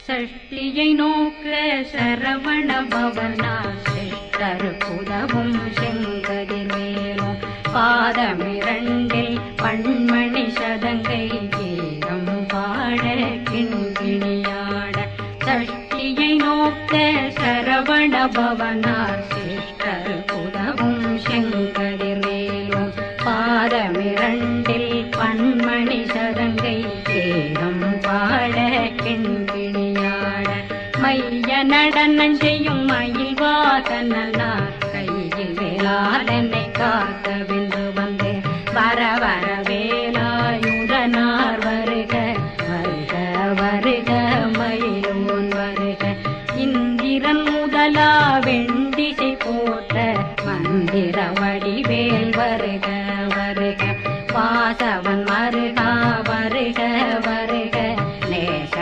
சஷ்டியை நோக்க சரவண பவனார் சிஷ்டருக்குதவும் செங்கதிர்வேலும் பாதமிரண்டில் பண்மணி சதங்கை கீதம் பாட கிண்கிணியாட சஷ்டியை நோக்க சரவண பவனார் சிஷ்டருக்குதவும் செங்கதிர்வேலும் பாதமிரண்டில் பண்மணி சதங்கை கீதம் பாட கிண்கிணியாட மைய நடனம் செய்யும் மயில் வாகனார் கையில் வேளாளனை காக்கவே